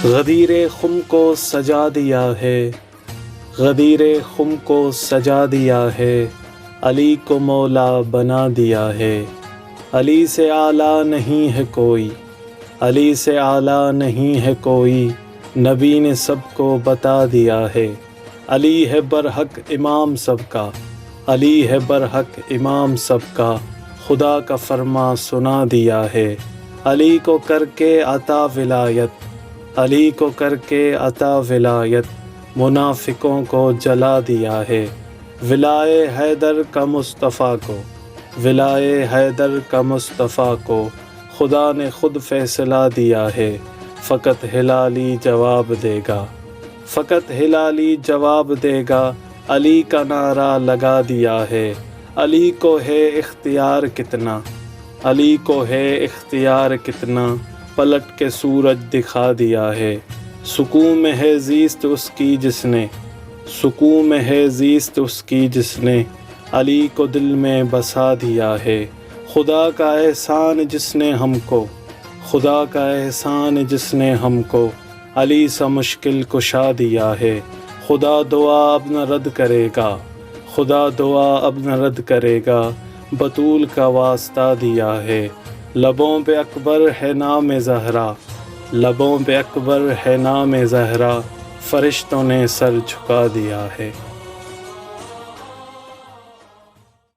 غدیر خم کو سجا دیا ہے، غدیر خم کو سجا دیا ہے، علی کو مولا بنا دیا ہے۔ علی سے اعلیٰ نہیں ہے کوئی، علی سے اعلیٰ نہیں ہے کوئی، نبی نے سب کو بتا دیا ہے۔ علی ہے برحق امام سب کا، علی ہے برحق امام سب کا، خدا کا فرما سنا دیا ہے۔ علی کو کر کے عطا ولایت، علی کو کر کے عطا ولایت، منافقوں کو جلا دیا ہے۔ ولائے حیدر کا مصطفیٰ کو، ولائے حیدر کا مصطفیٰ کو، خدا نے خود فیصلہ دیا ہے۔ فقط ہلالی جواب دے گا، فقط ہلالی جواب دے گا، علی کا نعرہ لگا دیا ہے۔ علی کو ہے اختیار کتنا، علی کو ہے اختیار کتنا، پلٹ کے سورج دکھا دیا ہے۔ سکون میں ہے زیست اس کی جس نے، سکون میں ہے زیست اس کی جس نے، علی کو دل میں بسا دیا ہے۔ خدا کا احسان جس نے ہم کو، خدا کا احسان جس نے ہم کو، علی سا مشکل کشا دیا ہے۔ خدا دعا اب نہ رد کرے گا، خدا دعا اب نہ رد کرے گا، بطول کا واسطہ دیا ہے۔ لبوں پہ اکبر ہے نام زہرا، لبوں پہ اکبر ہے نام زہرا، فرشتوں نے سر جھکا دیا ہے۔